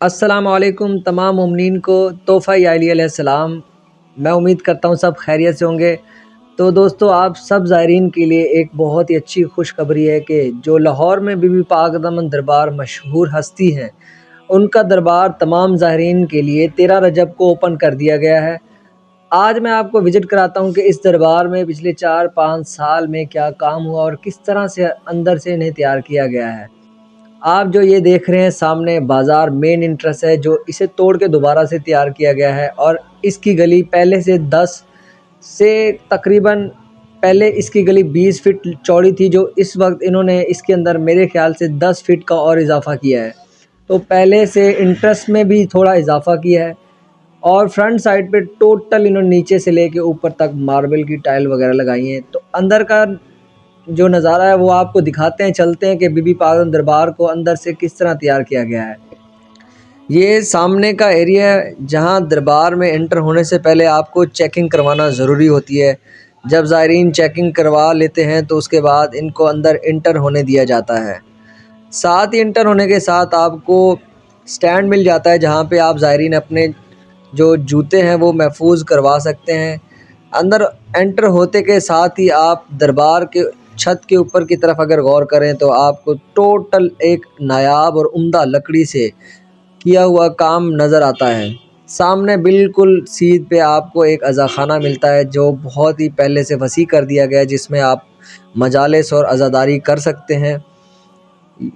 अस्सलाम वालेकुम तमाम मुमिनीन को तोहफ़ा अलैहिस्सलाम। मैं उम्मीद करता हूँ सब खैरियत से होंगे। तो दोस्तों आप सब ज़ायरीन के लिए एक बहुत ही अच्छी खुशखबरी है कि जो लाहौर में बीबी पाक दामन दरबार मशहूर हस्ती हैं, उनका दरबार तमाम ज़ायरीन के लिए 13 रजब को ओपन कर दिया गया है। आज मैं आपको विज़िट कराता हूँ कि इस दरबार में पिछले 4-5 साल में क्या काम हुआ और किस तरह से अंदर से इन्हें तैयार किया गया है। आप जो ये देख रहे हैं सामने बाज़ार मेन इंट्रेंस है, जो इसे तोड़ के दोबारा से तैयार किया गया है और इसकी गली पहले से 10 से तकरीबन पहले इसकी गली 20 फीट चौड़ी थी, जो इस वक्त इन्होंने इसके अंदर मेरे ख्याल से 10 फीट का और इजाफ़ा किया है। तो पहले से इंट्रेस्ट में भी थोड़ा इजाफ़ा किया है और फ्रंट साइड पे टोटल इन्होंने नीचे से लेके ऊपर तक मार्बल की टाइल वगैरह लगाई हैं। तो अंदर का जो नज़ारा है वो आपको दिखाते हैं, चलते हैं कि बीबी पाक दरबार को अंदर से किस तरह तैयार किया गया है। ये सामने का एरिया है जहाँ दरबार में एंटर होने से पहले आपको चेकिंग करवाना ज़रूरी होती है। जब ज़ायरीन चेकिंग करवा लेते हैं तो उसके बाद इनको अंदर इंटर होने दिया जाता है। साथ ही इंटर होने के साथ आपको स्टैंड मिल जाता है जहाँ पे आप ज़ायरीन अपने जो जूते हैं वो महफूज करवा सकते हैं। अंदर एंटर होते के साथ ही आप दरबार के छत के ऊपर की तरफ अगर गौर करें तो आपको टोटल एक नायाब और उम्दा लकड़ी से किया हुआ काम नज़र आता है। सामने बिल्कुल सीध पे आपको एक अज़ाख़ाना मिलता है जो बहुत ही पहले से वसी कर दिया गया है, जिसमें आप मजालिस और अज़ादारी कर सकते हैं।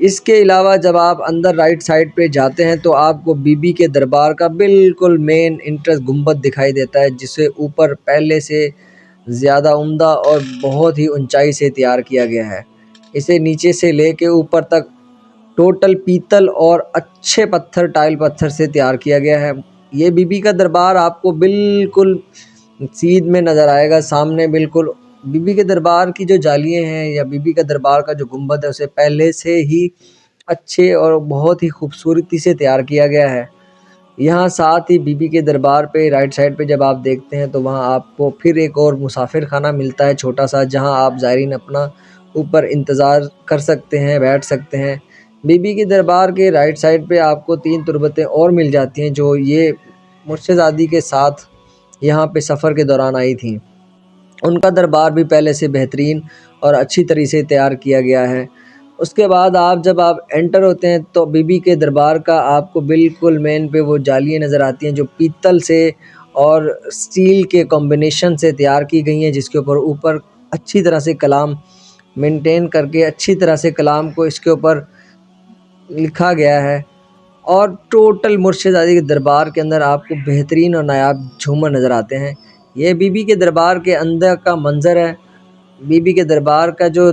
इसके अलावा जब आप अंदर राइट साइड पे जाते हैं तो आपको बीबी के दरबार का बिल्कुल मेन इंट्रेंस गुंबद दिखाई देता है, जिसे ऊपर पहले से ज़्यादा उम्दा और बहुत ही ऊंचाई से तैयार किया गया है। इसे नीचे से लेके ऊपर तक टोटल पीतल और अच्छे पत्थर टाइल पत्थर से तैयार किया गया है। ये बीबी का दरबार आपको बिल्कुल सीध में नज़र आएगा। सामने बिल्कुल बीबी के दरबार की जो जालियाँ हैं या बीबी का दरबार का जो गुंबद है उसे पहले से ही अच्छे और बहुत ही खूबसूरती से तैयार किया गया है। यहाँ साथ ही बीबी के दरबार पे राइट साइड पे जब आप देखते हैं तो वहाँ आपको फिर एक और मुसाफिर खाना मिलता है छोटा सा, जहाँ आप ज़ायरीन अपना ऊपर इंतज़ार कर सकते हैं, बैठ सकते हैं। बीबी के दरबार के राइट साइड पे आपको 3 तुरबतें और मिल जाती हैं जो ये मुर्शिदादी के साथ यहाँ पे सफ़र के दौरान आई थीं। उनका दरबार भी पहले से बेहतरीन और अच्छी तरह से तैयार किया गया है। उसके बाद जब आप एंटर होते हैं तो बीबी के दरबार का आपको बिल्कुल मेन पे वो जालियाँ नज़र आती हैं जो पीतल से और स्टील के कॉम्बिनेशन से तैयार की गई हैं, जिसके ऊपर अच्छी तरह से कलाम मेंटेन करके अच्छी तरह से कलाम को इसके ऊपर लिखा गया है। और टोटल मुर्शिदाबादी के दरबार के अंदर आपको बेहतरीन और नायाब झूमर नज़र आते हैं। ये बीबी के दरबार के अंदर का मंज़र है। बीबी के दरबार का जो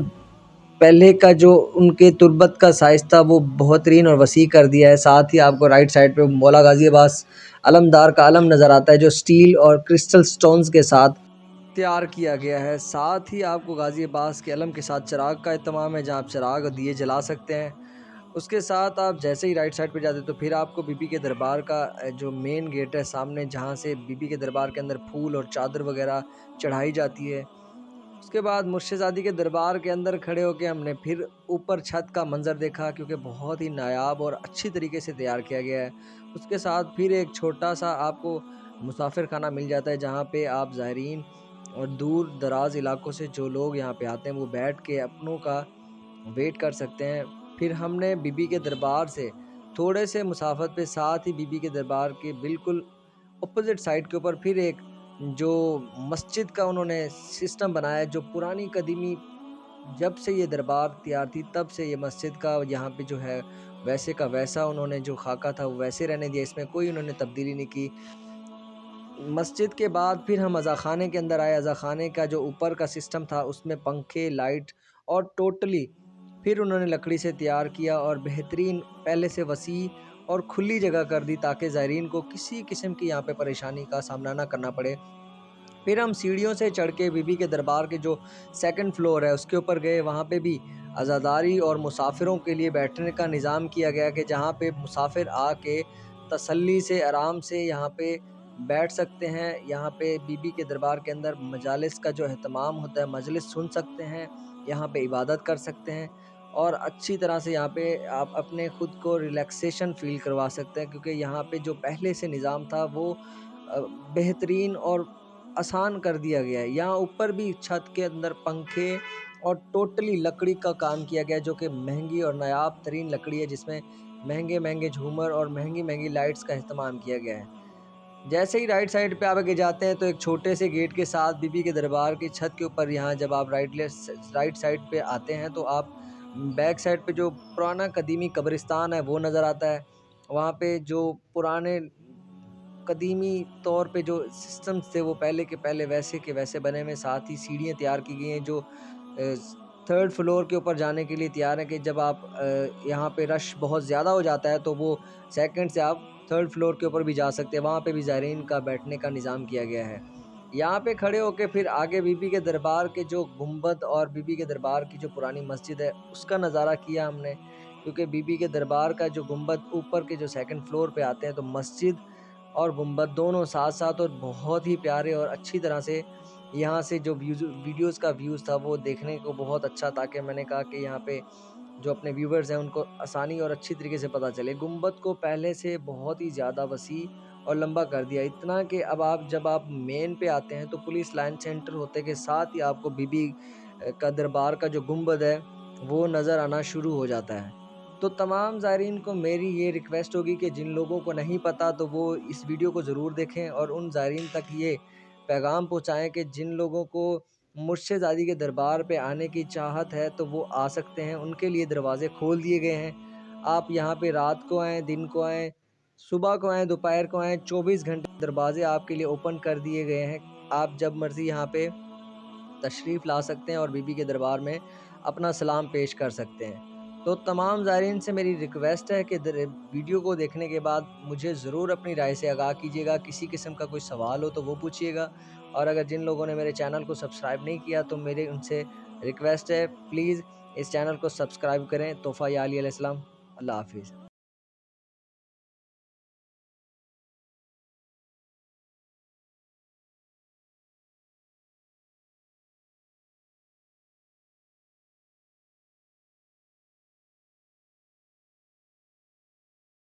पहले का जो उनके तुर्बत का साइज़ था वो बेहतरीन और वसी कर दिया है। साथ ही आपको राइट साइड पे मौला गाज़ी अब्बास अलमदार का अलम नज़र आता है जो स्टील और क्रिस्टल स्टोन्स के साथ तैयार किया गया है। साथ ही आपको गाज़ी अब्बास के अलम के साथ चिराग का एहतमाम है, जहाँ आप चिराग और दिए जला सकते हैं। उसके साथ आप जैसे ही राइट साइड पे जाते तो फिर आपको बीबी के दरबार का जो मेन गेट है सामने, जहाँ से बीबी के दरबार के अंदर फूल और चादर वगैरह चढ़ाई जाती है। उसके बाद मुर्शिदाबादी के दरबार के अंदर खड़े होकर हमने फिर ऊपर छत का मंजर देखा, क्योंकि बहुत ही नायाब और अच्छी तरीके से तैयार किया गया है। उसके साथ फिर एक छोटा सा आपको मुसाफिर खाना मिल जाता है, जहाँ पे आप ज़ायरीन और दूर दराज इलाकों से जो लोग यहाँ पे आते हैं वो बैठ के अपनों का वेट कर सकते हैं। फिर हमने बीबी के दरबार से थोड़े से मुसाफत पे साथ ही बीबी के दरबार के बिल्कुल अपोजिट साइड के ऊपर फिर एक जो मस्जिद का उन्होंने सिस्टम बनाया है, जो पुरानी कदीमी जब से ये दरबार तैयार थी तब से ये मस्जिद का यहाँ पे जो है वैसे का वैसा उन्होंने जो खाका था वो वैसे रहने दिया, इसमें कोई उन्होंने तब्दीली नहीं की। मस्जिद के बाद फिर हम अज़ाख़ाने के अंदर आए। अज़ाख़ाने का जो ऊपर का सिस्टम था उसमें पंखे, लाइट और टोटली फिर उन्होंने लकड़ी से तैयार किया और बेहतरीन पहले से वसी और खुली जगह कर दी, ताकि ज़ायरीन को किसी किस्म की यहाँ पे परेशानी का सामना ना करना पड़े। फिर हम सीढ़ियों से चढ़ के बीबी के दरबार के जो सेकंड फ्लोर है उसके ऊपर गए। वहाँ पे भी अज़ादारी और मुसाफिरों के लिए बैठने का निज़ाम किया गया कि जहाँ पे मुसाफिर आके तसल्ली से आराम से यहाँ पे बैठ सकते हैं। यहाँ पे बीबी के दरबार के अंदर मजालिस का जो अहतमाम होता है, मजलिस सुन सकते हैं, यहाँ पे इबादत कर सकते हैं। और अच्छी तरह से यहाँ पे आप अपने ख़ुद को रिलैक्सेशन फ़ील करवा सकते हैं, क्योंकि यहाँ पे जो पहले से निज़ाम था वो बेहतरीन और आसान कर दिया गया है। यहाँ ऊपर भी छत के अंदर पंखे और टोटली लकड़ी का काम किया गया है, जो कि महंगी और नायाब तरीन लकड़ी है, जिसमें महंगे-महंगे झूमर और महंगी-महंगी लाइट्स का इस्तेमाल किया गया है। जैसे ही राइट साइड पे आप आगे जाते हैं तो एक छोटे से गेट के साथ बीबी के दरबार की छत के ऊपर, यहाँ जब आप राइट साइड पे आते हैं तो आप बैक साइड पे जो पुराना कदीमी कब्रिस्तान है वो नज़र आता है। वहाँ पे जो पुराने कदीमी तौर पे जो सिस्टम्स थे वो पहले के पहले वैसे के वैसे बने हुए, साथ ही सीढ़ियाँ तैयार की गई हैं जो थर्ड फ्लोर के ऊपर जाने के लिए तैयार है, कि जब आप यहाँ पे रश बहुत ज़्यादा हो जाता है तो वो सेकंड से आप थर्ड फ्लोर के ऊपर भी जा सकते हैं। वहाँ पे भी ज़ायरीन का बैठने का निज़ाम किया गया है। यहाँ पे खड़े होके फिर आगे बीबी के दरबार के जो गुंबद और बीबी के दरबार की जो पुरानी मस्जिद है उसका नज़ारा किया हमने, क्योंकि बीबी के दरबार का जो गुंबद ऊपर के जो सेकंड फ्लोर पे आते हैं तो मस्जिद और गुंबद दोनों साथ-साथ और बहुत ही प्यारे और अच्छी तरह से यहाँ से जो वीडियोज़ का व्यूज़ था वो देखने को बहुत अच्छा था, कि मैंने कहा कि यहाँ पे जो अपने व्यूवर्स हैं उनको आसानी और अच्छी तरीके से पता चले। गुंबद को पहले से बहुत ही ज़्यादा वसी और लंबा कर दिया, इतना कि अब आप जब आप मेन पे आते हैं तो पुलिस लाइन सेंटर होते के साथ ही आपको बीबी का दरबार का जो गुंबद है वो नज़र आना शुरू हो जाता है। तो तमाम ज़ायरीन को मेरी ये रिक्वेस्ट होगी कि जिन लोगों को नहीं पता तो वो इस वीडियो को ज़रूर देखें और उन ज़ायरीन तक ये पैगाम पहुँचाएँ कि जिन लोगों को मुर्शिद ज़ादी के दरबार पे आने की चाहत है तो वो आ सकते हैं, उनके लिए दरवाज़े खोल दिए गए हैं। आप यहाँ पे रात को आएँ, दिन को आएँ, सुबह को आएँ, दोपहर को आएँ, 24 घंटे दरवाज़े आपके लिए ओपन कर दिए गए हैं। आप जब मर्ज़ी यहाँ पे तशरीफ़ ला सकते हैं और बीबी के दरबार में अपना सलाम पेश कर सकते हैं। तो तमाम ज़ायरीन से मेरी रिक्वेस्ट है कि वीडियो को देखने के बाद मुझे ज़रूर अपनी राय से आगाह कीजिएगा। किसी किस्म का कोई सवाल हो तो वो पूछिएगा, और अगर जिन लोगों ने मेरे चैनल को सब्सक्राइब नहीं किया तो मेरे उनसे रिक्वेस्ट है, प्लीज़ इस चैनल को सब्सक्राइब करें। तोहफ़ा या अली अलैहिस्सलाम। अल्लाह हाफ़िज़।